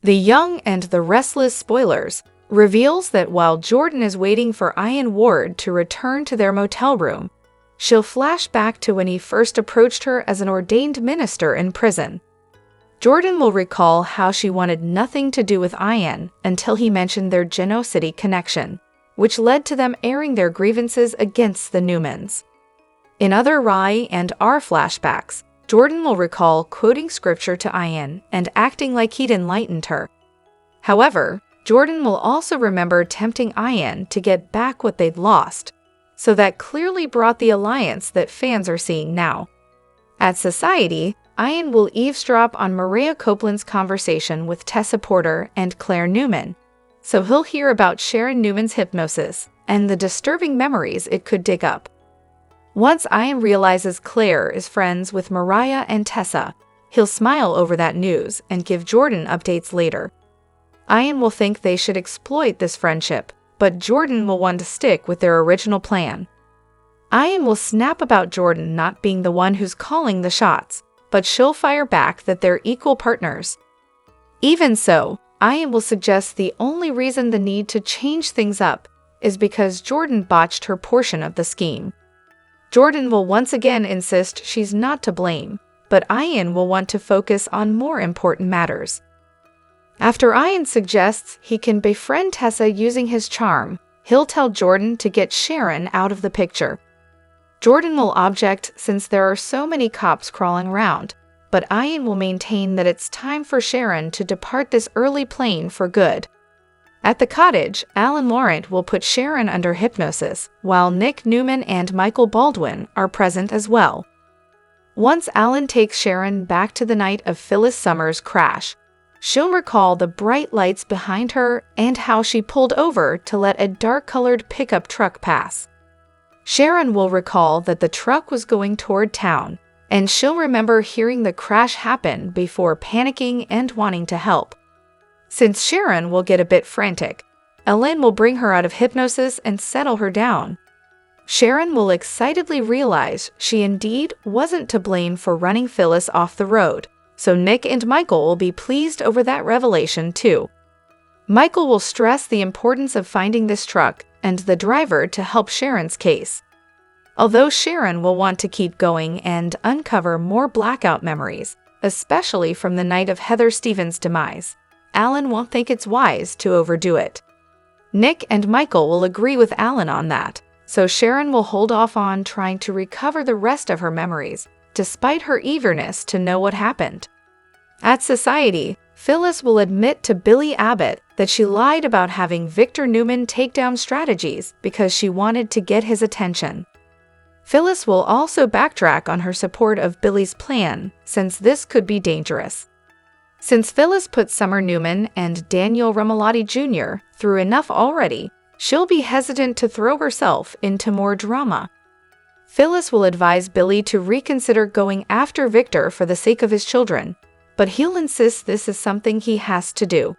The Young and the Restless spoilers reveals that while Jordan is waiting for Ian Ward to return to their motel room, she'll flash back to when he first approached her as an ordained minister in prison. Jordan will recall how she wanted nothing to do with Ian until he mentioned their Genoa City connection, which led to them airing their grievances against the Newmans. In other Rai and R flashbacks, Jordan will recall quoting scripture to Ian and acting like he'd enlightened her. However, Jordan will also remember tempting Ian to get back what they'd lost, so that clearly brought the alliance that fans are seeing now. At Society, Ian will eavesdrop on Maria Copeland's conversation with Tessa Porter and Claire Newman, so he'll hear about Sharon Newman's hypnosis and the disturbing memories it could dig up. Once Ian realizes Claire is friends with Mariah and Tessa, he'll smile over that news and give Jordan updates later. Ian will think they should exploit this friendship, but Jordan will want to stick with their original plan. Ian will snap about Jordan not being the one who's calling the shots, but she'll fire back that they're equal partners. Even so, Ian will suggest the only reason the need to change things up is because Jordan botched her portion of the scheme. Jordan will once again insist she's not to blame, but Ian will want to focus on more important matters. After Ian suggests he can befriend Tessa using his charm, he'll tell Jordan to get Sharon out of the picture. Jordan will object since there are so many cops crawling around, but Ian will maintain that it's time for Sharon to depart this early plane for good. At the cottage, Alan Laurent will put Sharon under hypnosis, while Nick Newman and Michael Baldwin are present as well. Once Alan takes Sharon back to the night of Phyllis Summers' crash, she'll recall the bright lights behind her and how she pulled over to let a dark-colored pickup truck pass. Sharon will recall that the truck was going toward town, and she'll remember hearing the crash happen before panicking and wanting to help. Since Sharon will get a bit frantic, Ellen will bring her out of hypnosis and settle her down. Sharon will excitedly realize she indeed wasn't to blame for running Phyllis off the road, so Nick and Michael will be pleased over that revelation too. Michael will stress the importance of finding this truck and the driver to help Sharon's case. Although Sharon will want to keep going and uncover more blackout memories, especially from the night of Heather Stevens' demise, Alan won't think it's wise to overdo it. Nick and Michael will agree with Alan on that, so Sharon will hold off on trying to recover the rest of her memories, despite her eagerness to know what happened. At Society, Phyllis will admit to Billy Abbott that she lied about having Victor Newman take down strategies because she wanted to get his attention. Phyllis will also backtrack on her support of Billy's plan, since this could be dangerous. Since Phyllis put Summer Newman and Daniel Romalotti Jr. through enough already, she'll be hesitant to throw herself into more drama. Phyllis will advise Billy to reconsider going after Victor for the sake of his children, but he'll insist this is something he has to do.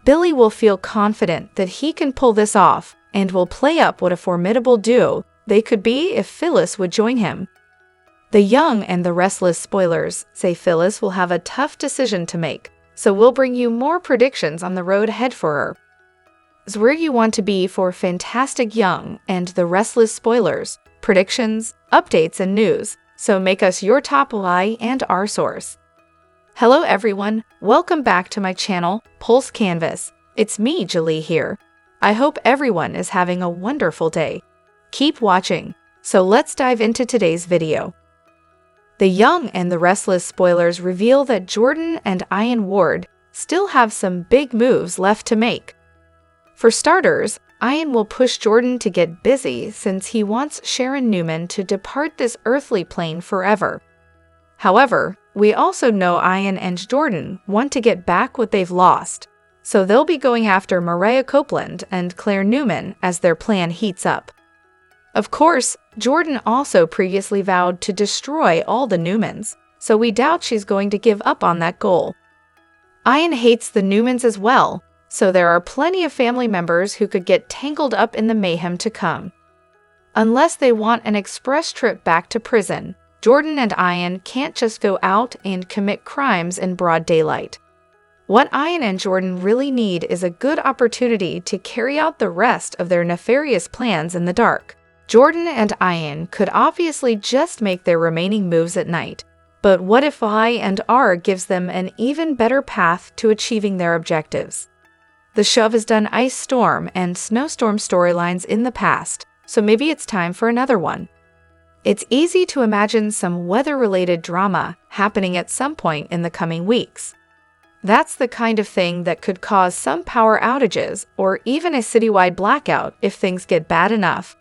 Billy will feel confident that he can pull this off and will play up what a formidable duo they could be if Phyllis would join him. The Young and the Restless spoilers say Phyllis will have a tough decision to make, so we'll bring you more predictions on the road ahead for her. Is where you want to be for Fantastic Young and the Restless spoilers, predictions, updates, and news, so make us your top Y and R source. Hello everyone, welcome back to my channel, Pulse Canvas. It's me, Julie here. I hope everyone is having a wonderful day. Keep watching, so let's dive into today's video. The Young and the Restless spoilers reveal that Jordan and Ian Ward still have some big moves left to make. For starters, Ian will push Jordan to get busy since he wants Sharon Newman to depart this earthly plane forever. However, we also know Ian and Jordan want to get back what they've lost, so they'll be going after Maria Copeland and Claire Newman as their plan heats up. Of course, Jordan also previously vowed to destroy all the Newmans, so we doubt she's going to give up on that goal. Ian hates the Newmans as well, so there are plenty of family members who could get tangled up in the mayhem to come. Unless they want an express trip back to prison, Jordan and Ian can't just go out and commit crimes in broad daylight. What Ian and Jordan really need is a good opportunity to carry out the rest of their nefarious plans in the dark. Jordan and Ian could obviously just make their remaining moves at night, but what if I&R gives them an even better path to achieving their objectives? The show has done ice storm and snowstorm storylines in the past, so maybe it's time for another one. It's easy to imagine some weather-related drama happening at some point in the coming weeks. That's the kind of thing that could cause some power outages or even a citywide blackout if things get bad enough.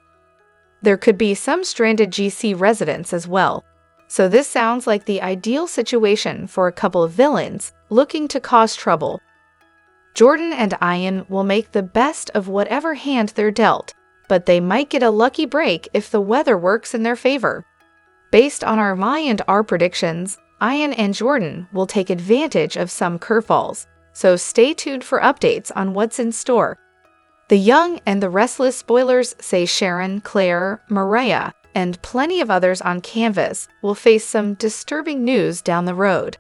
There could be some stranded GC residents as well, so this sounds like the ideal situation for a couple of villains looking to cause trouble. Jordan and Ian will make the best of whatever hand they're dealt, but they might get a lucky break if the weather works in their favor. Based on our I&R predictions, Ian and Jordan will take advantage of some curveballs, so stay tuned for updates on what's in store. The Young and the Restless spoilers say Sharon, Claire, Mariah, and plenty of others on Confes will face some disturbing news down the road.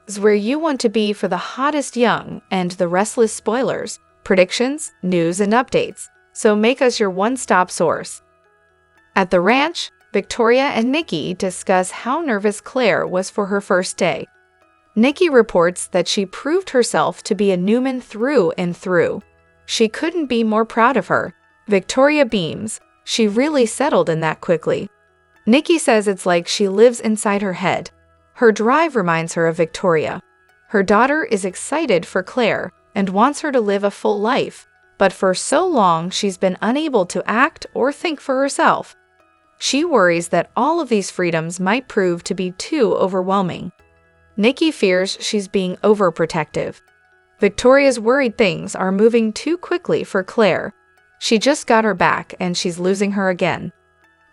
Is where you want to be for the hottest Young and the Restless spoilers, predictions, news, and updates, so make us your one-stop source. At the ranch, Victoria and Nikki discuss how nervous Claire was for her first day. Nikki reports that she proved herself to be a Newman through and through. She couldn't be more proud of her. Victoria beams. She really settled in that quickly. Nikki says it's like she lives inside her head. Her drive reminds her of Victoria. Her daughter is excited for Claire and wants her to live a full life, but for so long she's been unable to act or think for herself. She worries that all of these freedoms might prove to be too overwhelming. Nikki fears she's being overprotective. Victoria's worried things are moving too quickly for Claire. She just got her back and she's losing her again.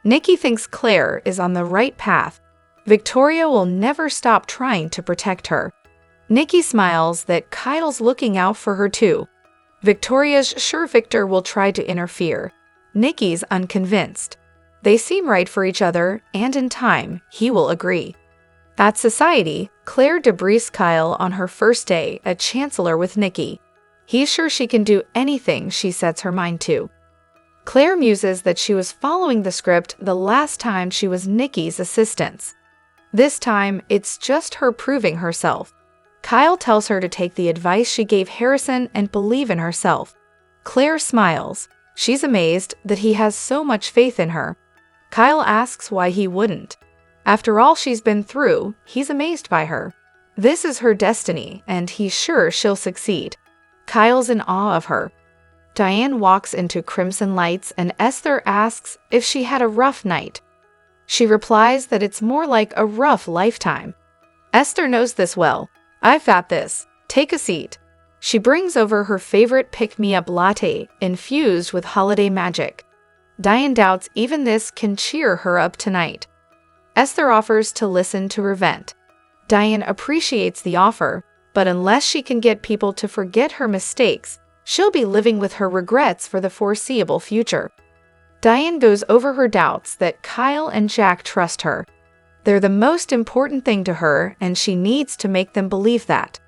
Nikki thinks Claire is on the right path. Victoria will never stop trying to protect her. Nikki smiles that Kyle's looking out for her too. Victoria's sure Victor will try to interfere. Nikki's unconvinced. They seem right for each other, and in time, he will agree. At Society, Claire debriefs Kyle on her first day at Chancellor with Nikki. He's sure she can do anything she sets her mind to. Claire muses that she was following the script the last time she was Nikki's assistant. This time, it's just her proving herself. Kyle tells her to take the advice she gave Harrison and believe in herself. Claire smiles. She's amazed that he has so much faith in her. Kyle asks why he wouldn't. After all she's been through, he's amazed by her. This is her destiny, and he's sure she'll succeed. Kyle's in awe of her. Diane walks into Crimson Lights and Esther asks if she had a rough night. She replies that it's more like a rough lifetime. Esther knows this well. I've got this. Take a seat. She brings over her favorite pick-me-up latte infused with holiday magic. Diane doubts even this can cheer her up tonight. Esther offers to listen to her vent. Diane appreciates the offer, but unless she can get people to forget her mistakes, she'll be living with her regrets for the foreseeable future. Diane goes over her doubts that Kyle and Jack trust her. They're the most important thing to her, and she needs to make them believe that.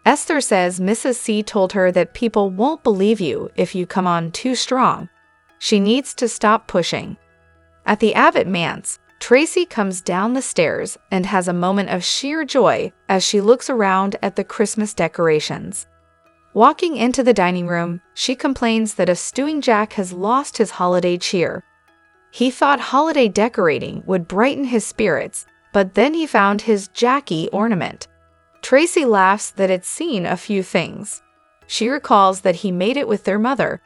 Esther says Mrs. C told her that people won't believe you if you come on too strong. She needs to stop pushing. At the Abbott manse, Traci comes down the stairs and has a moment of sheer joy as she looks around at the Christmas decorations. Walking into the dining room, she complains that a stewing Jack has lost his holiday cheer. He thought holiday decorating would brighten his spirits, but then he found his Jackie ornament. Traci laughs that it's seen a few things. She recalls that he made it with their mother.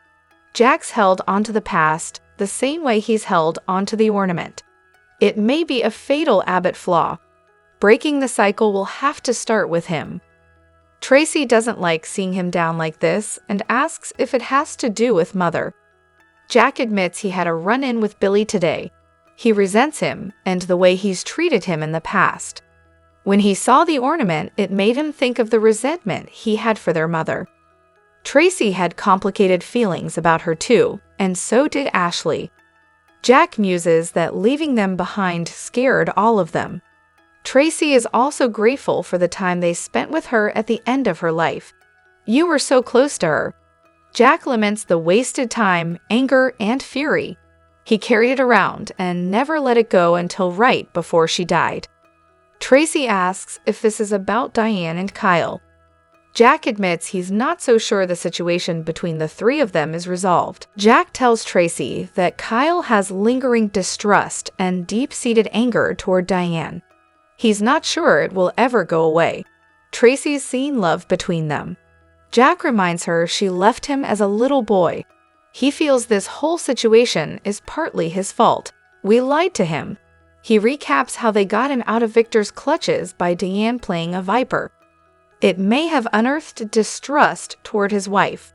Jack's held onto the past the same way he's held onto the ornament. It may be a fatal Abbott flaw. Breaking the cycle will have to start with him. Traci doesn't like seeing him down like this and asks if it has to do with Mother. Jack admits he had a run-in with Billy today. He resents him and the way he's treated him in the past. When he saw the ornament, it made him think of the resentment he had for their mother. Traci had complicated feelings about her too, and so did Ashley. Jack muses that leaving them behind scared all of them. Traci is also grateful for the time they spent with her at the end of her life. You were so close to her. Jack laments the wasted time, anger, and fury. He carried it around and never let it go until right before she died. Traci asks if this is about Diane and Kyle. Jack admits he's not so sure the situation between the three of them is resolved. Jack tells Traci that Kyle has lingering distrust and deep-seated anger toward Diane. He's not sure it will ever go away. Traci's seen love between them. Jack reminds her she left him as a little boy. He feels this whole situation is partly his fault. We lied to him. He recaps how they got him out of Victor's clutches by Diane playing a viper. It may have unearthed distrust toward his wife.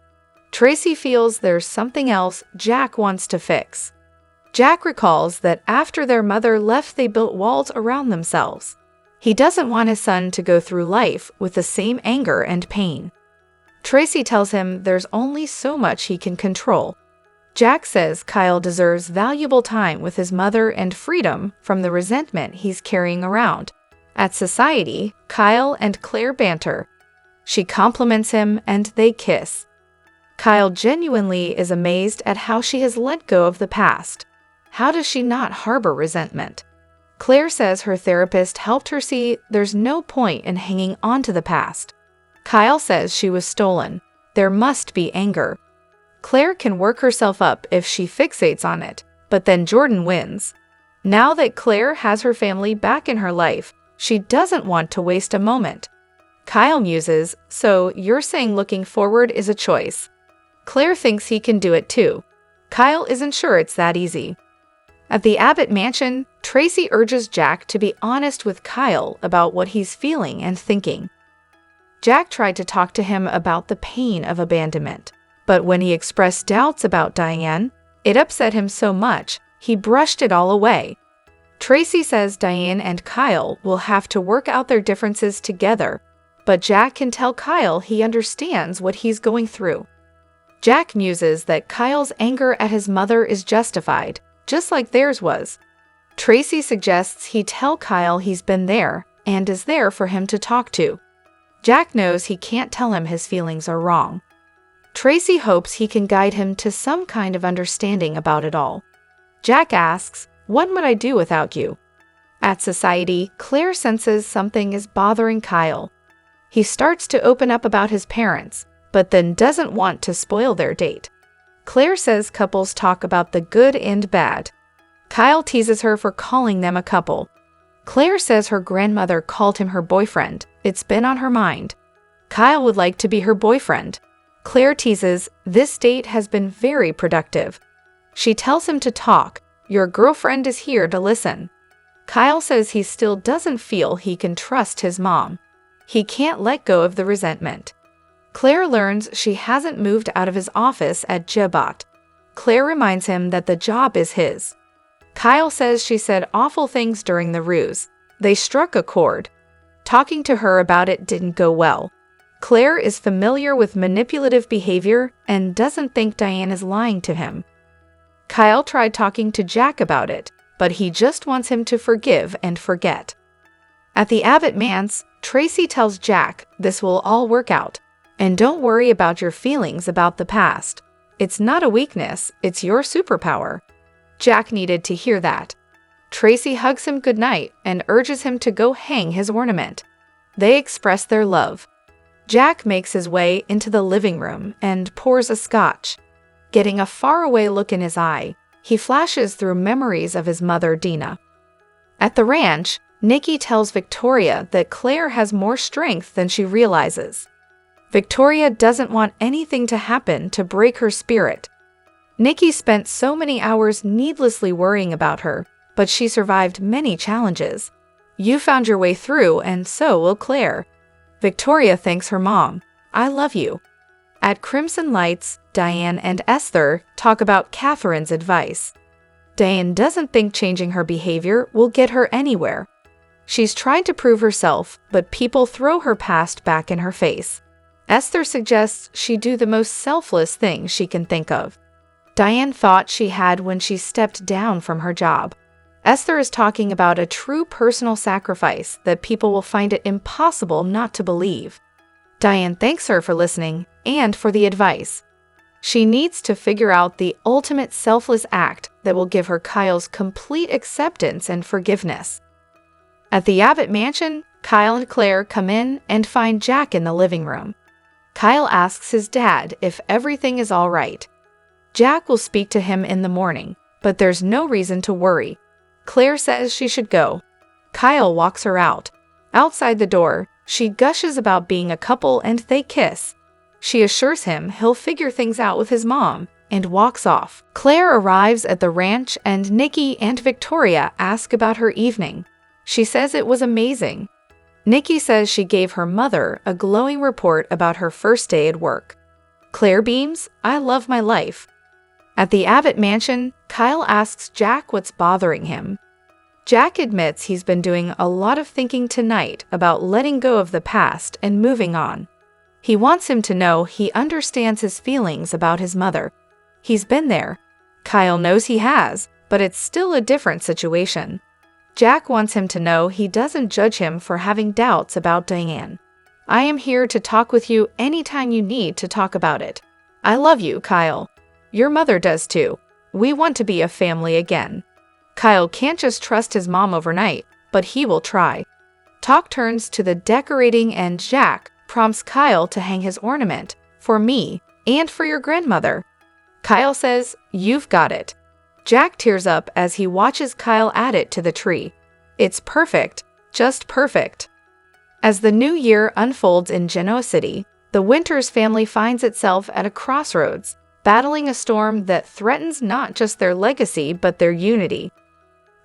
Traci feels there's something else Jack wants to fix. Jack recalls that after their mother left, they built walls around themselves. He doesn't want his son to go through life with the same anger and pain. Traci tells him there's only so much he can control. Jack says Kyle deserves valuable time with his mother and freedom from the resentment he's carrying around. At society, Kyle and Claire banter. She compliments him and they kiss. Kyle genuinely is amazed at how she has let go of the past. How does she not harbor resentment? Claire says her therapist helped her see there's no point in hanging on to the past. Kyle says she was stolen. There must be anger. Claire can work herself up if she fixates on it, but then Jordan wins. Now that Claire has her family back in her life, she doesn't want to waste a moment. Kyle muses, so you're saying looking forward is a choice. Claire thinks he can do it too. Kyle isn't sure it's that easy. At the Abbott mansion, Traci urges Jack to be honest with Kyle about what he's feeling and thinking. Jack tried to talk to him about the pain of abandonment, but when he expressed doubts about Diane, it upset him so much, he brushed it all away. Traci says Diane and Kyle will have to work out their differences together, but Jack can tell Kyle he understands what he's going through. Jack muses that Kyle's anger at his mother is justified, just like theirs was. Traci suggests he tell Kyle he's been there and is there for him to talk to. Jack knows he can't tell him his feelings are wrong. Traci hopes he can guide him to some kind of understanding about it all. Jack asks, "What would I do without you?" At society, Claire senses something is bothering Kyle. He starts to open up about his parents, but then doesn't want to spoil their date. Claire says couples talk about the good and bad. Kyle teases her for calling them a couple. Claire says her grandmother called him her boyfriend. It's been on her mind. Kyle would like to be her boyfriend. Claire teases, this date has been very productive. She tells him to talk. Your girlfriend is here to listen. Kyle says he still doesn't feel he can trust his mom. He can't let go of the resentment. Claire learns she hasn't moved out of his office at Jebot. Claire reminds him that the job is his. Kyle says she said awful things during the ruse. They struck a chord. Talking to her about it didn't go well. Claire is familiar with manipulative behavior and doesn't think Diane is lying to him. Kyle tried talking to Jack about it, but he just wants him to forgive and forget. At the Abbott manse, Traci tells Jack this will all work out, and don't worry about your feelings about the past. It's not a weakness, it's your superpower. Jack needed to hear that. Traci hugs him goodnight and urges him to go hang his ornament. They express their love. Jack makes his way into the living room and pours a scotch. Getting a faraway look in his eye, he flashes through memories of his mother, Dina. At the ranch, Nikki tells Victoria that Claire has more strength than she realizes. Victoria doesn't want anything to happen to break her spirit. Nikki spent so many hours needlessly worrying about her, but she survived many challenges. You found your way through, and so will Claire. Victoria thanks her mom. I love you. At Crimson Lights, Diane and Esther talk about Catherine's advice. Diane doesn't think changing her behavior will get her anywhere. She's tried to prove herself, but people throw her past back in her face. Esther suggests she do the most selfless thing she can think of. Diane thought she had when she stepped down from her job. Esther is talking about a true personal sacrifice that people will find it impossible not to believe. Diane thanks her for listening and for the advice. She needs to figure out the ultimate selfless act that will give her Kyle's complete acceptance and forgiveness. At the Abbott mansion, Kyle and Claire come in and find Jack in the living room. Kyle asks his dad if everything is all right. Jack will speak to him in the morning, but there's no reason to worry. Claire says she should go. Kyle walks her out. Outside the door, she gushes about being a couple and they kiss. She assures him he'll figure things out with his mom and walks off. Claire arrives at the ranch and Nikki and Victoria ask about her evening. She says it was amazing. Nikki says she gave her mother a glowing report about her first day at work. Claire beams, "I love my life." At the Abbott mansion, Kyle asks Jack what's bothering him. Jack admits he's been doing a lot of thinking tonight about letting go of the past and moving on. He wants him to know he understands his feelings about his mother. He's been there. Kyle knows he has, but it's still a different situation. Jack wants him to know he doesn't judge him for having doubts about Diane. "I am here to talk with you anytime you need to talk about it. I love you, Kyle. Your mother does too. We want to be a family again." Kyle can't just trust his mom overnight, but he will try. Talk turns to the decorating and Jack prompts Kyle to hang his ornament, "For me, and for your grandmother." Kyle says, "You've got it." Jack tears up as he watches Kyle add it to the tree. It's perfect, just perfect. As the new year unfolds in Genoa City, the Winters family finds itself at a crossroads, battling a storm that threatens not just their legacy but their unity.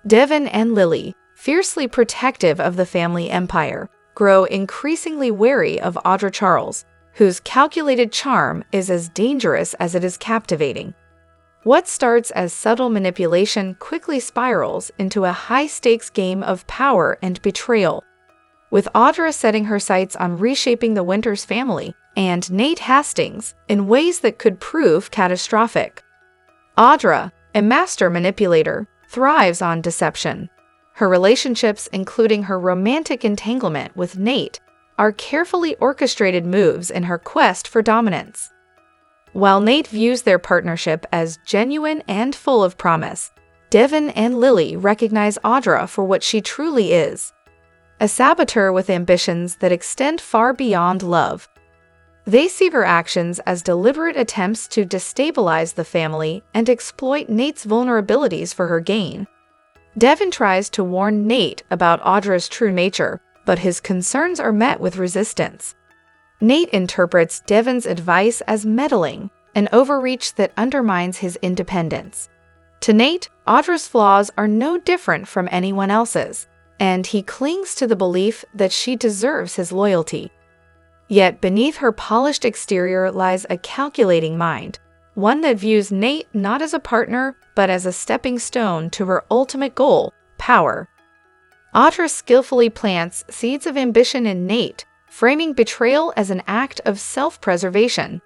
Devin and Lily, fiercely protective of the family empire, grow increasingly wary of Audra Charles, whose calculated charm is as dangerous as it is captivating. What starts as subtle manipulation quickly spirals into a high-stakes game of power and betrayal. With Audra setting her sights on reshaping the Winters family, and Nate Hastings in ways that could prove catastrophic. Audra, a master manipulator, thrives on deception. Her relationships, including her romantic entanglement with Nate, are carefully orchestrated moves in her quest for dominance. While Nate views their partnership as genuine and full of promise, Devin and Lily recognize Audra for what she truly is: a saboteur with ambitions that extend far beyond love. They see her actions as deliberate attempts to destabilize the family and exploit Nate's vulnerabilities for her gain. Devin tries to warn Nate about Audra's true nature, but his concerns are met with resistance. Nate interprets Devin's advice as meddling, an overreach that undermines his independence. To Nate, Audra's flaws are no different from anyone else's, and he clings to the belief that she deserves his loyalty. Yet beneath her polished exterior lies a calculating mind, one that views Nate not as a partner, but as a stepping stone to her ultimate goal, power. Audra skillfully plants seeds of ambition in Nate, framing betrayal as an act of self-preservation.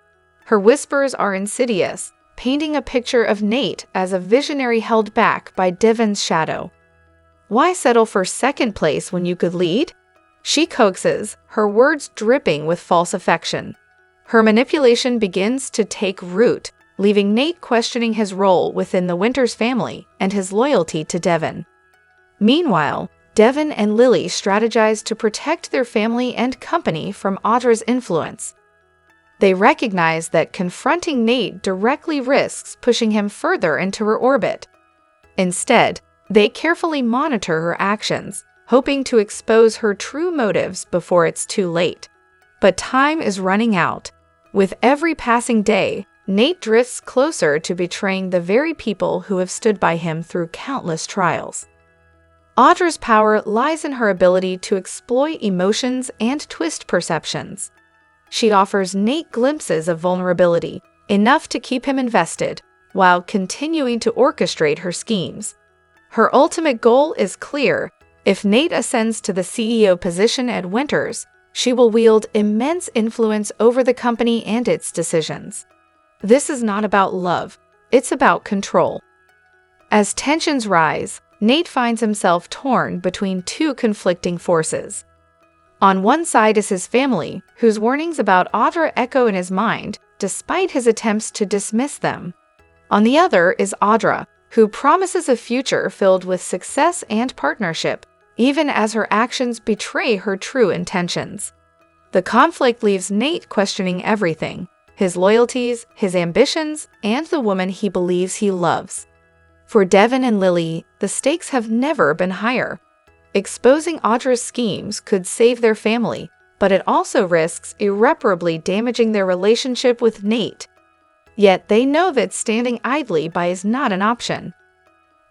Her whispers are insidious, painting a picture of Nate as a visionary held back by Devin's shadow. "Why settle for second place when you could lead?" She coaxes, her words dripping with false affection. Her manipulation begins to take root, leaving Nate questioning his role within the Winters family and his loyalty to Devin. Meanwhile, Devin and Lily strategize to protect their family and company from Audra's influence. They recognize that confronting Nate directly risks pushing him further into her orbit. Instead, they carefully monitor her actions, hoping to expose her true motives before it's too late. But time is running out. With every passing day, Nate drifts closer to betraying the very people who have stood by him through countless trials. Audra's power lies in her ability to exploit emotions and twist perceptions. She offers Nate glimpses of vulnerability, enough to keep him invested, while continuing to orchestrate her schemes. Her ultimate goal is clear: if Nate ascends to the CEO position at Winters, she will wield immense influence over the company and its decisions. This is not about love, it's about control. As tensions rise, Nate finds himself torn between two conflicting forces. On one side is his family, whose warnings about Audra echo in his mind, despite his attempts to dismiss them. On the other is Audra, who promises a future filled with success and partnership, even as her actions betray her true intentions. The conflict leaves Nate questioning everything: his loyalties, his ambitions, and the woman he believes he loves. For Devin and Lily, the stakes have never been higher. Exposing Audra's schemes could save their family, but it also risks irreparably damaging their relationship with Nate. Yet they know that standing idly by is not an option.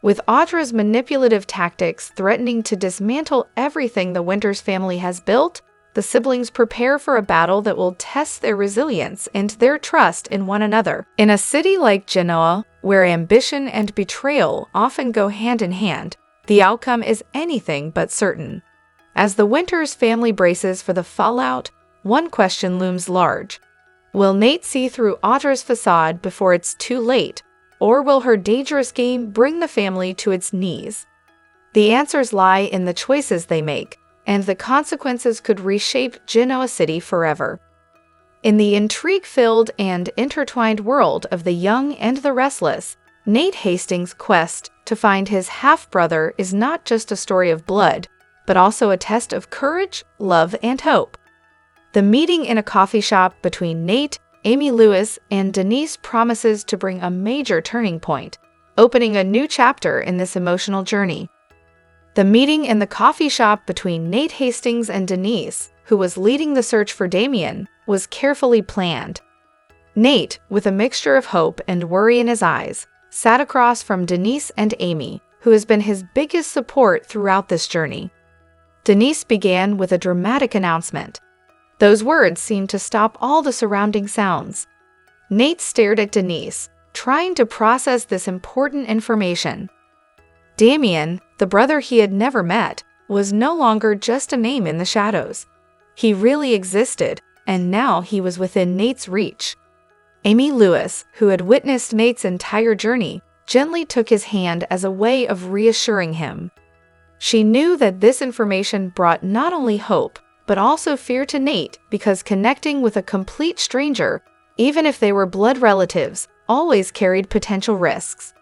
With Audra's manipulative tactics threatening to dismantle everything the Winters family has built, the siblings prepare for a battle that will test their resilience and their trust in one another. In a city like Genoa, where ambition and betrayal often go hand in hand, the outcome is anything but certain. As the Winters family braces for the fallout, one question looms large. Will Nate see through Audra's facade before it's too late, or will her dangerous game bring the family to its knees? The answers lie in the choices they make, and the consequences could reshape Genoa City forever. In the intrigue-filled and intertwined world of The Young and the Restless, Nate Hastings' quest to find his half-brother is not just a story of blood, but also a test of courage, love, and hope. The meeting in a coffee shop between Nate, Amy Lewis, and Denise promises to bring a major turning point, opening a new chapter in this emotional journey. The meeting in the coffee shop between Nate Hastings and Denise, who was leading the search for Damien, was carefully planned. Nate, with a mixture of hope and worry in his eyes, sat across from Denise and Amy, who has been his biggest support throughout this journey. Denise began with a dramatic announcement. Those words seemed to stop all the surrounding sounds. Nate stared at Denise, trying to process this important information. Damien, the brother he had never met, was no longer just a name in the shadows. He really existed, and now he was within Nate's reach. Amy Lewis, who had witnessed Nate's entire journey, gently took his hand as a way of reassuring him. She knew that this information brought not only hope, but also fear to Nate, because connecting with a complete stranger, even if they were blood relatives, always carried potential risks.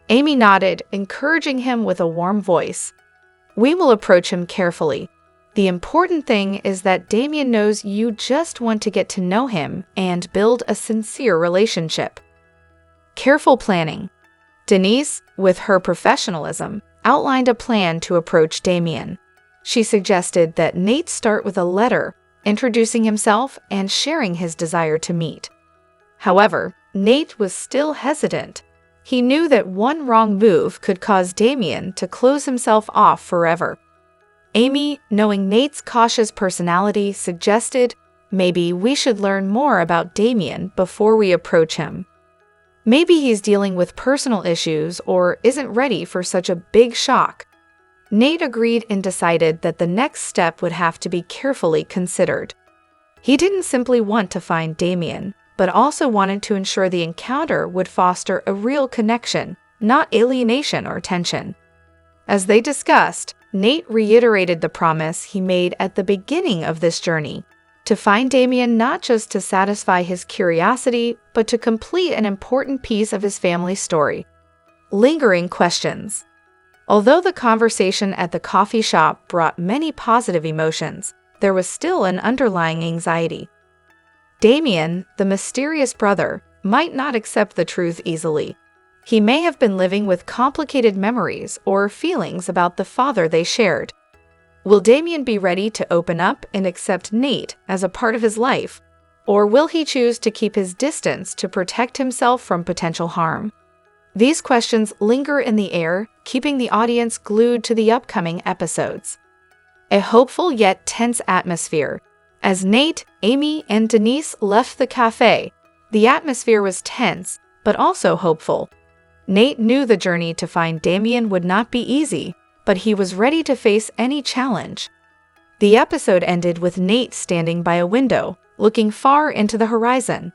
Amy nodded, encouraging him with a warm voice. "We will approach him carefully. The important thing is that Damien knows you just want to get to know him and build a sincere relationship." Careful planning. Denise, with her professionalism, outlined a plan to approach Damien. She suggested that Nate start with a letter, introducing himself and sharing his desire to meet. However, Nate was still hesitant. He knew that one wrong move could cause Damien to close himself off forever. Amy, knowing Nate's cautious personality, suggested, "Maybe we should learn more about Damien before we approach him. Maybe he's dealing with personal issues or isn't ready for such a big shock." Nate agreed and decided that the next step would have to be carefully considered. He didn't simply want to find Damien, but also wanted to ensure the encounter would foster a real connection, not alienation or tension. As they discussed, Nate reiterated the promise he made at the beginning of this journey, to find Damien not just to satisfy his curiosity, but to complete an important piece of his family's story. Lingering questions. Although the conversation at the coffee shop brought many positive emotions, there was still an underlying anxiety. Damien, the mysterious brother, might not accept the truth easily. He may have been living with complicated memories or feelings about the father they shared. Will Damien be ready to open up and accept Nate as a part of his life, or will he choose to keep his distance to protect himself from potential harm? These questions linger in the air, keeping the audience glued to the upcoming episodes. A hopeful yet tense atmosphere. As Nate, Amy, and Denise left the cafe, the atmosphere was tense, but also hopeful. Nate knew the journey to find Damien would not be easy, but he was ready to face any challenge. The episode ended with Nate standing by a window, looking far into the horizon.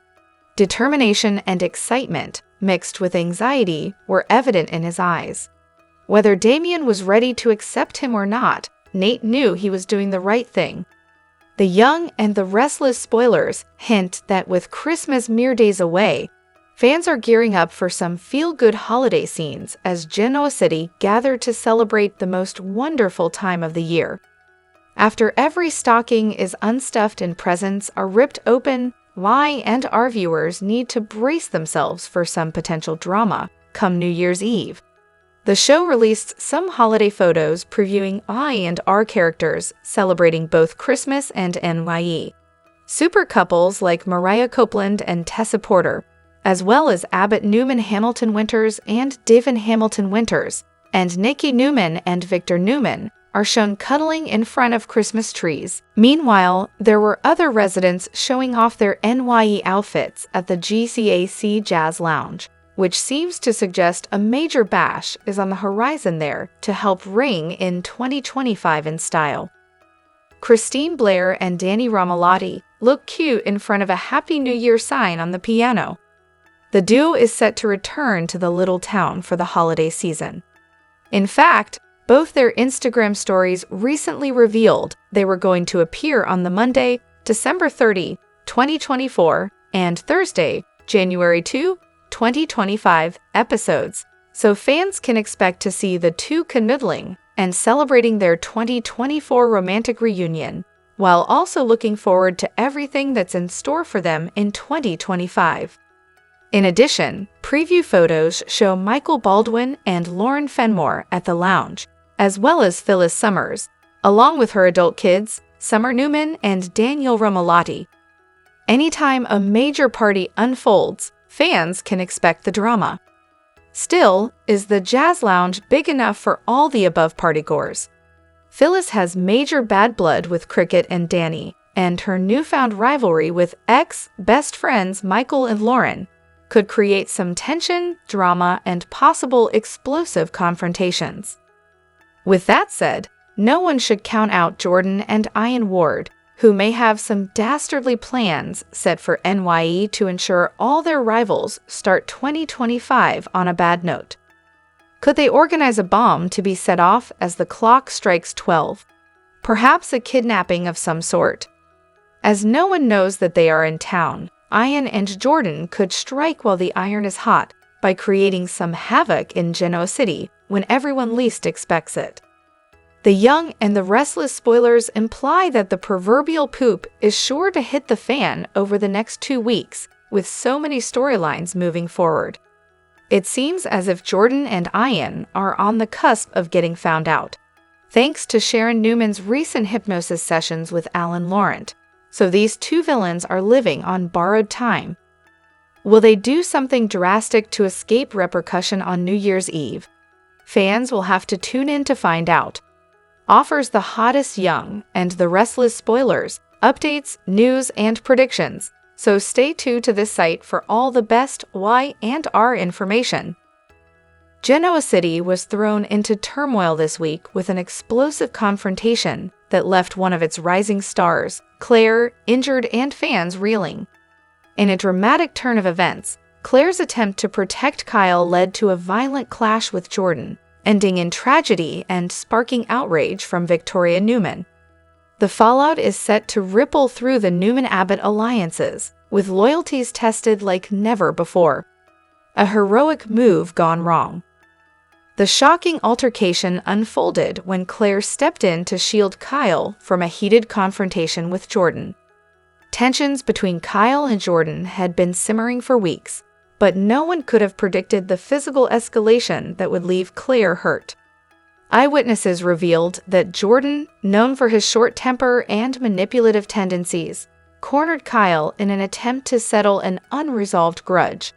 Determination and excitement, mixed with anxiety, were evident in his eyes. Whether Damien was ready to accept him or not, Nate knew he was doing the right thing. The Young and the Restless spoilers hint that with Christmas mere days away, fans are gearing up for some feel-good holiday scenes as Genoa City gather to celebrate the most wonderful time of the year. After every stocking is unstuffed and presents are ripped open, Y and R viewers need to brace themselves for some potential drama come New Year's Eve. The show released some holiday photos previewing I and R characters celebrating both Christmas and NYE. Super couples like Mariah Copeland and Tessa Porter, as well as Abbott Newman Hamilton Winters and Devin Hamilton Winters, and Nikki Newman and Victor Newman, are shown cuddling in front of Christmas trees. Meanwhile, there were other residents showing off their NYE outfits at the GCAC Jazz Lounge, which seems to suggest a major bash is on the horizon there to help ring in 2025 in style. Christine Blair and Danny Romalotti look cute in front of a Happy New Year sign on the piano. The duo is set to return to the little town for the holiday season. In fact, both their Instagram stories recently revealed they were going to appear on the Monday, December 30, 2024, and Thursday, January 2, 2025 episodes, so fans can expect to see the two canoodling and celebrating their 2024 romantic reunion, while also looking forward to everything that's in store for them in 2025. In addition, preview photos show Michael Baldwin and Lauren Fenmore at the lounge, as well as Phyllis Summers, along with her adult kids, Summer Newman and Daniel Romalotti. Anytime a major party unfolds, fans can expect the drama. Still, is the Jazz Lounge big enough for all the above partygoers? Phyllis has major bad blood with Cricket and Danny, and her newfound rivalry with ex-best friends Michael and Lauren could create some tension, drama, and possible explosive confrontations. With that said, no one should count out Jordan and Ian Ward, who may have some dastardly plans set for NYE to ensure all their rivals start 2025 on a bad note. Could they organize a bomb to be set off as the clock strikes 12? Perhaps a kidnapping of some sort. As no one knows that they are in town, Ian and Jordan could strike while the iron is hot by creating some havoc in Genoa City when everyone least expects it. The Young and the Restless spoilers imply that the proverbial poop is sure to hit the fan over the next 2 weeks, with so many storylines moving forward. It seems as if Jordan and Ian are on the cusp of getting found out, thanks to Sharon Newman's recent hypnosis sessions with Alan Laurent, so these two villains are living on borrowed time. Will they do something drastic to escape repercussion on New Year's Eve? Fans will have to tune in to find out. Offers the hottest Young and the Restless spoilers, updates, news, and predictions, so stay tuned to this site for all the best Y and R information. Genoa City was thrown into turmoil this week with an explosive confrontation that left one of its rising stars, Claire, injured and fans reeling. In a dramatic turn of events, Claire's attempt to protect Kyle led to a violent clash with Jordan, ending in tragedy and sparking outrage from Victoria Newman. The fallout is set to ripple through the Newman-Abbott alliances, with loyalties tested like never before. A heroic move gone wrong. The shocking altercation unfolded when Claire stepped in to shield Kyle from a heated confrontation with Jordan. Tensions between Kyle and Jordan had been simmering for weeks, but no one could have predicted the physical escalation that would leave Claire hurt. Eyewitnesses revealed that Jordan, known for his short temper and manipulative tendencies, cornered Kyle in an attempt to settle an unresolved grudge.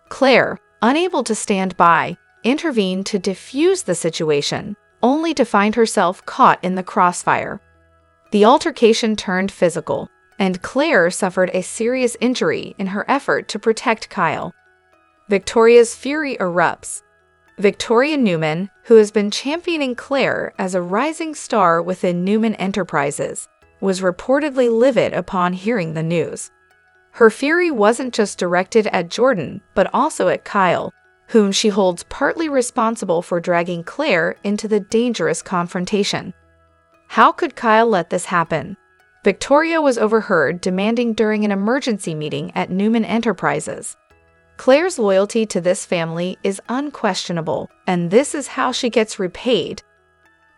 Claire, unable to stand by, intervened to defuse the situation, only to find herself caught in the crossfire. The altercation turned physical, and Claire suffered a serious injury in her effort to protect Kyle. Victoria's fury erupts. Victoria Newman, who has been championing Claire as a rising star within Newman Enterprises, was reportedly livid upon hearing the news. Her fury wasn't just directed at Jordan, but also at Kyle, whom she holds partly responsible for dragging Claire into the dangerous confrontation. How could Kyle let this happen? Victoria was overheard demanding during an emergency meeting at Newman Enterprises. Claire's loyalty to this family is unquestionable, and this is how she gets repaid.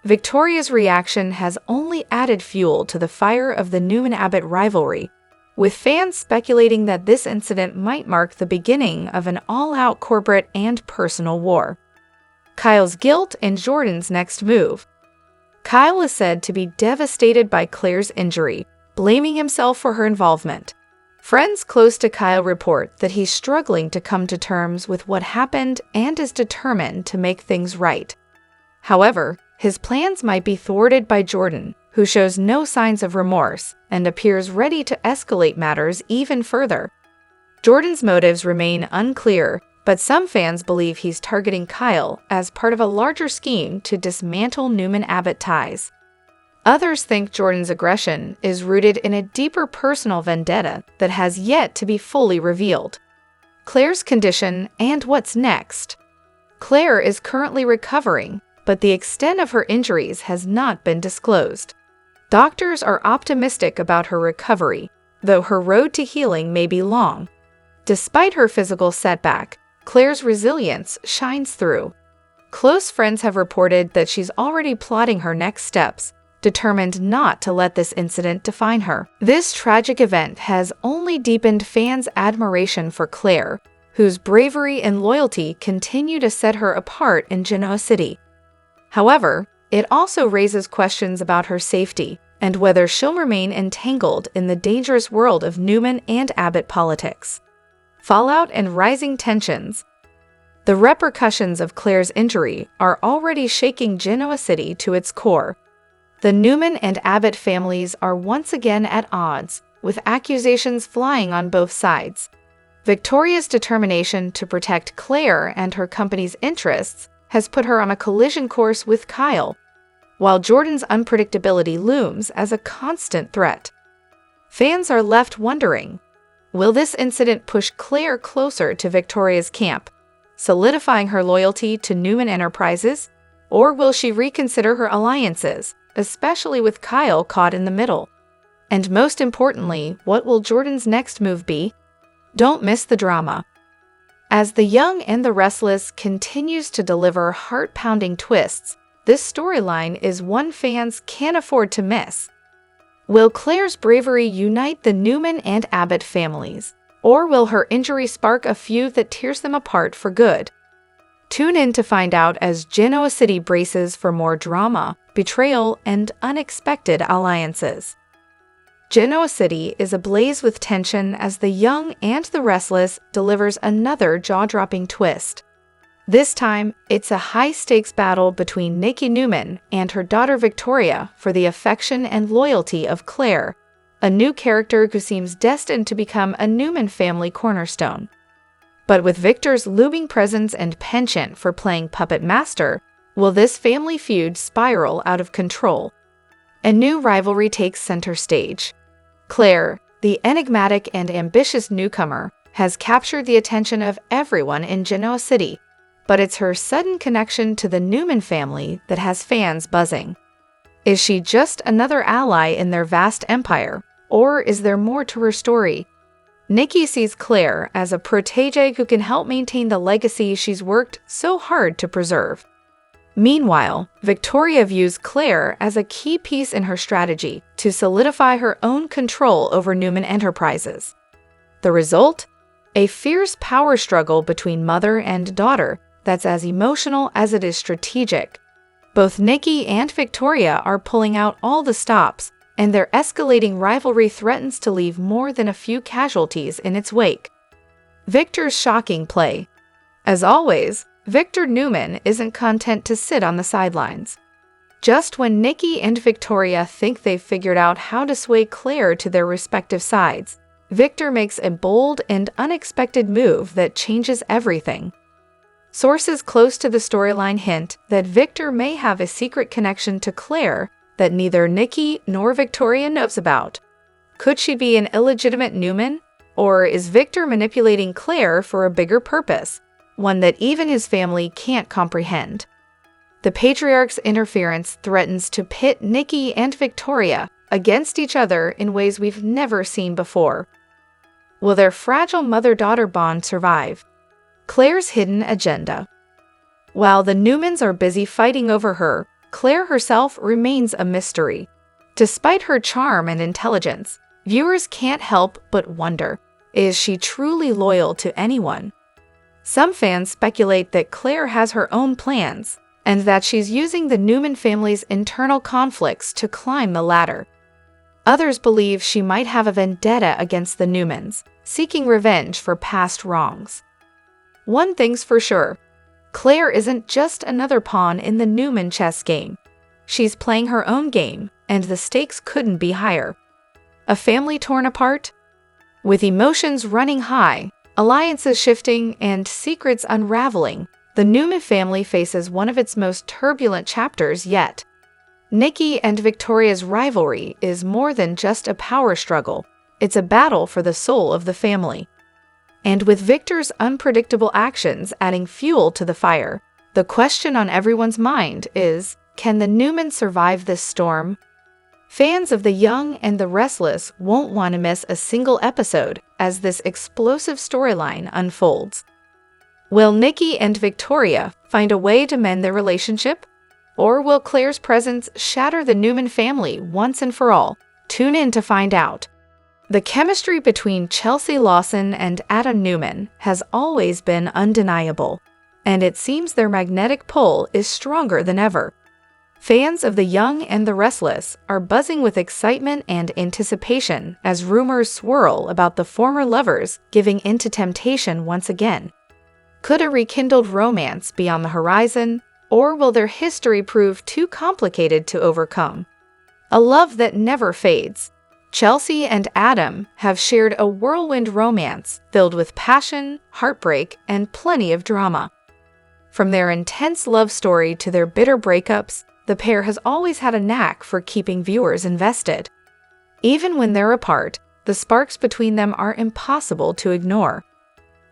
Victoria's reaction has only added fuel to the fire of the Newman-Abbott rivalry, with fans speculating that this incident might mark the beginning of an all-out corporate and personal war. Kyle's guilt and Jordan's next move. Kyle is said to be devastated by Claire's injury, blaming himself for her involvement. Friends close to Kyle report that he's struggling to come to terms with what happened and is determined to make things right. However, his plans might be thwarted by Jordan, who shows no signs of remorse and appears ready to escalate matters even further. Jordan's motives remain unclear, but some fans believe he's targeting Kyle as part of a larger scheme to dismantle Newman-Abbott ties. Others think Jordan's aggression is rooted in a deeper personal vendetta that has yet to be fully revealed. Claire's condition and what's next. Claire is currently recovering, but the extent of her injuries has not been disclosed. Doctors are optimistic about her recovery, though her road to healing may be long. Despite her physical setback, Claire's resilience shines through. Close friends have reported that she's already plotting her next steps, determined not to let this incident define her. This tragic event has only deepened fans' admiration for Claire, whose bravery and loyalty continue to set her apart in Genoa City. However, it also raises questions about her safety and whether she'll remain entangled in the dangerous world of Newman and Abbott politics. Fallout and rising tensions. The repercussions of Claire's injury are already shaking Genoa City to its core. The Newman and Abbott families are once again at odds, with accusations flying on both sides. Victoria's determination to protect Claire and her company's interests has put her on a collision course with Kyle, while Jordan's unpredictability looms as a constant threat. Fans are left wondering, will this incident push Claire closer to Victoria's camp, solidifying her loyalty to Newman Enterprises, or will she reconsider her alliances, especially with Kyle caught in the middle? And most importantly, what will Jordan's next move be? Don't miss the drama. As The Young and the Restless continues to deliver heart-pounding twists, this storyline is one fans can't afford to miss. Will Claire's bravery unite the Newman and Abbott families, or will her injury spark a feud that tears them apart for good? Tune in to find out as Genoa City braces for more drama, betrayal, and unexpected alliances. Genoa City is ablaze with tension as The Young and the Restless delivers another jaw-dropping twist. This time, it's a high-stakes battle between Nikki Newman and her daughter Victoria for the affection and loyalty of Claire, a new character who seems destined to become a Newman family cornerstone. But with Victor's looming presence and penchant for playing puppet master, will this family feud spiral out of control? A new rivalry takes center stage. Claire, the enigmatic and ambitious newcomer, has captured the attention of everyone in Genoa City, but it's her sudden connection to the Newman family that has fans buzzing. Is she just another ally in their vast empire, or is there more to her story? Nikki sees Claire as a protégé who can help maintain the legacy she's worked so hard to preserve. Meanwhile, Victoria views Claire as a key piece in her strategy to solidify her own control over Newman Enterprises. The result? A fierce power struggle between mother and daughter that's as emotional as it is strategic. Both Nikki and Victoria are pulling out all the stops, and their escalating rivalry threatens to leave more than a few casualties in its wake. Victor's shocking play. As always, Victor Newman isn't content to sit on the sidelines. Just when Nikki and Victoria think they've figured out how to sway Claire to their respective sides, Victor makes a bold and unexpected move that changes everything. Sources close to the storyline hint that Victor may have a secret connection to Claire that neither Nikki nor Victoria knows about. Could she be an illegitimate Newman? Or is Victor manipulating Claire for a bigger purpose? one that even his family can't comprehend. The patriarch's interference threatens to pit Nikki and Victoria against each other in ways we've never seen before. Will their fragile mother-daughter bond survive? Claire's hidden agenda. While the Newmans are busy fighting over her, Claire herself remains a mystery. Despite her charm and intelligence, viewers can't help but wonder, is she truly loyal to anyone? Some fans speculate that Claire has her own plans, and that she's using the Newman family's internal conflicts to climb the ladder. Others believe she might have a vendetta against the Newmans, seeking revenge for past wrongs. One thing's for sure, Claire isn't just another pawn in the Newman chess game. She's playing her own game, and the stakes couldn't be higher. A family torn apart? With emotions running high, alliances shifting, and secrets unraveling, the Newman family faces one of its most turbulent chapters yet. Nikki and Victoria's rivalry is more than just a power struggle. It's a battle for the soul of the family. And with Victor's unpredictable actions adding fuel to the fire, the question on everyone's mind is, can the Newmans survive this storm? Fans of The Young and the Restless won't want to miss a single episode as this explosive storyline unfolds. Will Nikki and Victoria find a way to mend their relationship? Or will Claire's presence shatter the Newman family once and for all? Tune in to find out. The chemistry between Chelsea Lawson and Adam Newman has always been undeniable, and it seems their magnetic pull is stronger than ever. Fans of The Young and the Restless are buzzing with excitement and anticipation as rumors swirl about the former lovers giving in to temptation once again. Could a rekindled romance be on the horizon, or will their history prove too complicated to overcome? A love that never fades. Chelsea and Adam have shared a whirlwind romance filled with passion, heartbreak, and plenty of drama. From their intense love story to their bitter breakups, the pair has always had a knack for keeping viewers invested. Even when they're apart, the sparks between them are impossible to ignore.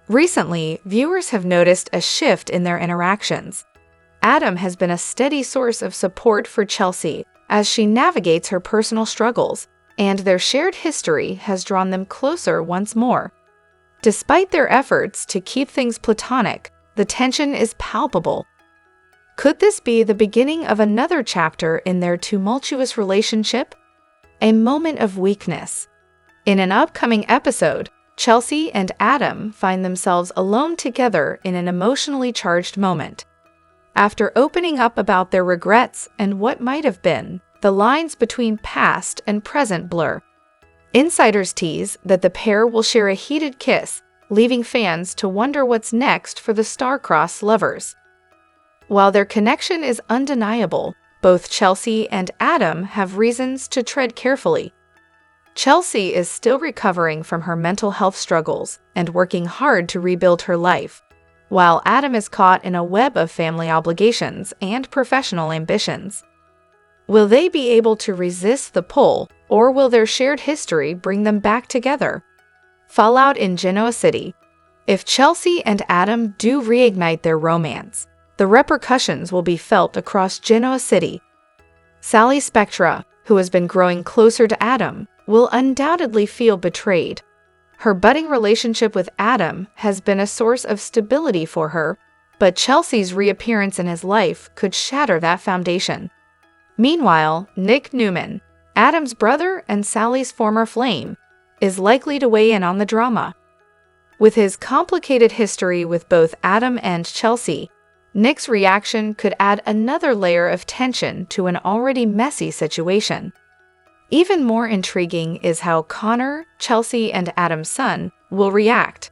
Recently, viewers have noticed a shift in their interactions. Adam has been a steady source of support for Chelsea as she navigates her personal struggles, and their shared history has drawn them closer once more. Despite their efforts to keep things platonic, the tension is palpable. Could this be the beginning of another chapter in their tumultuous relationship? A moment of weakness. In an upcoming episode, Chelsea and Adam find themselves alone together in an emotionally charged moment. After opening up about their regrets and what might have been, the lines between past and present blur. Insiders tease that the pair will share a heated kiss, leaving fans to wonder what's next for the star-crossed lovers. While their connection is undeniable, both Chelsea and Adam have reasons to tread carefully. Chelsea is still recovering from her mental health struggles and working hard to rebuild her life, while Adam is caught in a web of family obligations and professional ambitions. Will they be able to resist the pull, or will their shared history bring them back together? Fallout in Genoa City. If Chelsea and Adam do reignite their romance, the repercussions will be felt across Genoa City. Sally Spectra, who has been growing closer to Adam, will undoubtedly feel betrayed. Her budding relationship with Adam has been a source of stability for her, but Chelsea's reappearance in his life could shatter that foundation. Meanwhile, Nick Newman, Adam's brother and Sally's former flame, is likely to weigh in on the drama. With his complicated history with both Adam and Chelsea, Nick's reaction could add another layer of tension to an already messy situation. Even more intriguing is how Connor, Chelsea, and Adam's son will react.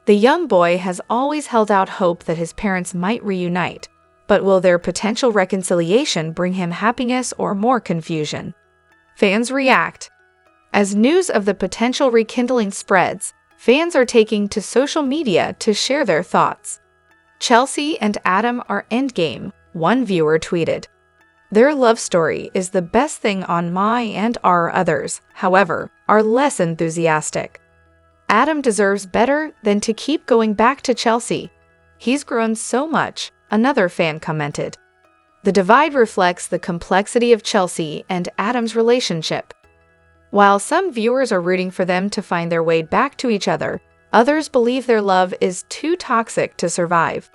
The young boy has always held out hope that his parents might reunite, but will their potential reconciliation bring him happiness or more confusion? Fans react. As news of the potential rekindling spreads, fans are taking to social media to share their thoughts. Chelsea and Adam are endgame, one viewer tweeted. Their love story is the best thing on my and our others, however, are less enthusiastic. Adam deserves better than to keep going back to Chelsea. "He's grown so much," another fan commented. The divide reflects the complexity of Chelsea and Adam's relationship. While some viewers are rooting for them to find their way back to each other, others believe their love is too toxic to survive.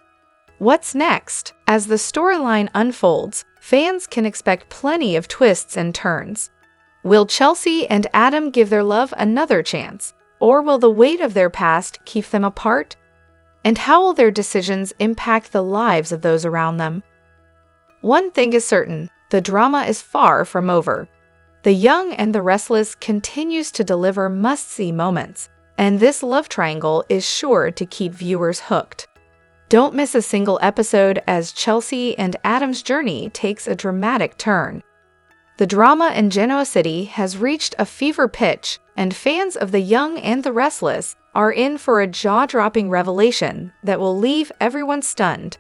What's next? As the storyline unfolds, fans can expect plenty of twists and turns. Will Chelsea and Adam give their love another chance, or will the weight of their past keep them apart? And how will their decisions impact the lives of those around them? One thing is certain, the drama is far from over. The Young and the Restless continues to deliver must-see moments, and this love triangle is sure to keep viewers hooked. Don't miss a single episode as Chelsea and Adam's journey takes a dramatic turn. The drama in Genoa City has reached a fever pitch, and fans of The Young and the Restless are in for a jaw-dropping revelation that will leave everyone stunned.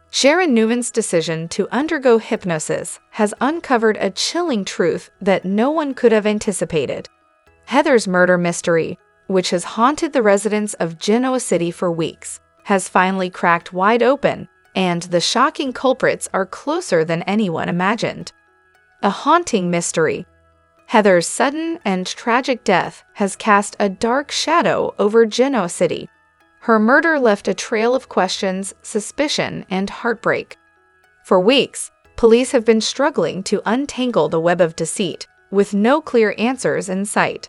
Sharon Newman's decision to undergo hypnosis has uncovered a chilling truth that no one could have anticipated. Heather's murder mystery, which has haunted the residents of Genoa City for weeks, has finally cracked wide open, and the shocking culprits are closer than anyone imagined. A haunting mystery. Heather's sudden and tragic death has cast a dark shadow over Genoa City. Her murder left a trail of questions, suspicion, and heartbreak. For weeks, police have been struggling to untangle the web of deceit, with no clear answers in sight.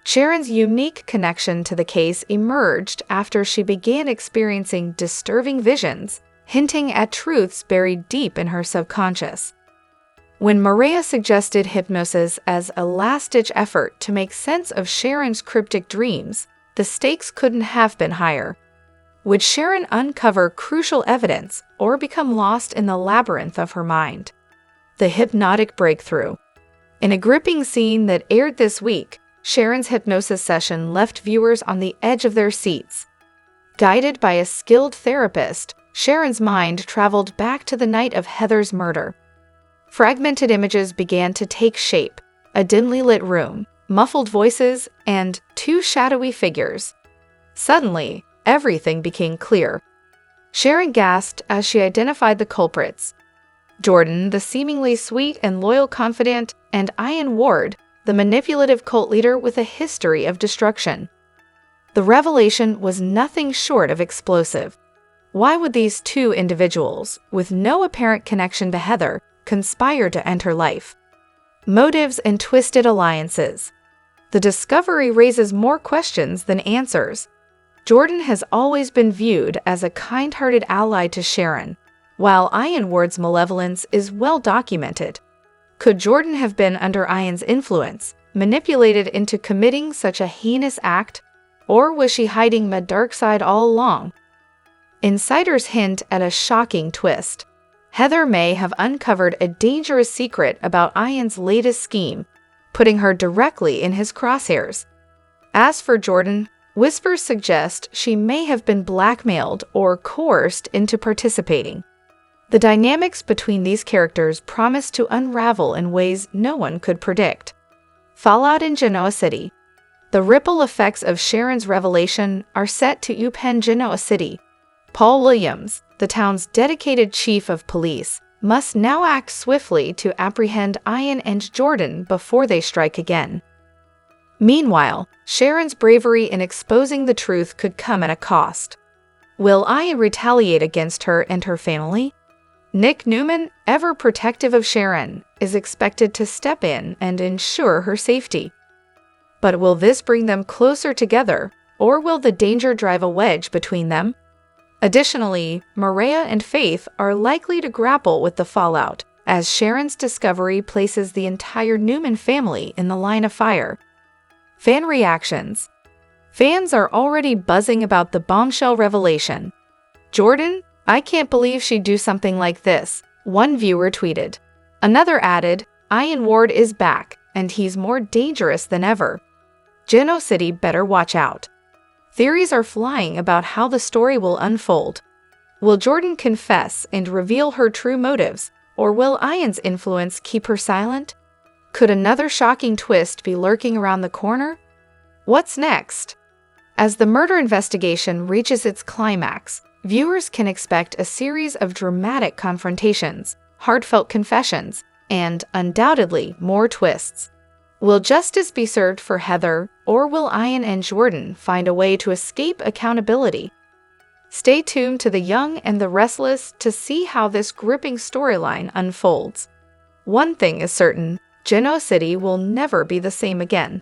Sharon's unique connection to the case emerged after she began experiencing disturbing visions, hinting at truths buried deep in her subconscious. When Maria suggested hypnosis as a last-ditch effort to make sense of Sharon's cryptic dreams, the stakes couldn't have been higher. Would Sharon uncover crucial evidence or become lost in the labyrinth of her mind? The hypnotic breakthrough. In a gripping scene that aired this week, Sharon's hypnosis session left viewers on the edge of their seats. Guided by a skilled therapist, Sharon's mind traveled back to the night of Heather's murder. Fragmented images began to take shape: a dimly lit room, muffled voices, and two shadowy figures. Suddenly, everything became clear. Sharon gasped as she identified the culprits: Jordan, the seemingly sweet and loyal confidant, and Ian Ward, the manipulative cult leader with a history of destruction. The revelation was nothing short of explosive. Why would these two individuals, with no apparent connection to Heather, conspire to end her life? Motives and twisted alliances. The discovery raises more questions than answers. Jordan has always been viewed as a kind-hearted ally to Sharon, while Ian Ward's malevolence is well documented. Could Jordan have been under Ian's influence, manipulated into committing such a heinous act, or was she hiding a dark side all along? Insiders hint at a shocking twist. Heather may have uncovered a dangerous secret about Ian's latest scheme, putting her directly in his crosshairs. As for Jordan, whispers suggest she may have been blackmailed or coerced into participating. The dynamics between these characters promise to unravel in ways no one could predict. Fallout in Genoa City. The ripple effects of Sharon's revelation are set to upend Genoa City. Paul Williams, the town's dedicated chief of police, must now act swiftly to apprehend Ian and Jordan before they strike again. Meanwhile, Sharon's bravery in exposing the truth could come at a cost. Will Ian retaliate against her and her family? Nick Newman, ever protective of Sharon, is expected to step in and ensure her safety. But will this bring them closer together, or will the danger drive a wedge between them? Additionally, Maria and Faith are likely to grapple with the fallout, as Sharon's discovery places the entire Newman family in the line of fire. Fan reactions. Fans are already buzzing about the bombshell revelation. "Jordan, I can't believe she'd do something like this," one viewer tweeted. Another added, "Ian Ward is back, and he's more dangerous than ever. Genoa City better watch out." Theories are flying about how the story will unfold. Will Jordan confess and reveal her true motives, or will Ian's influence keep her silent? Could another shocking twist be lurking around the corner? What's next? As the murder investigation reaches its climax, Viewers can expect a series of dramatic confrontations, heartfelt confessions, and, undoubtedly, more twists. Will justice be served for Heather, or will Ian and Jordan find a way to escape accountability? Stay tuned to The Young and the Restless to see how this gripping storyline unfolds. One thing is certain, Genoa City will never be the same again.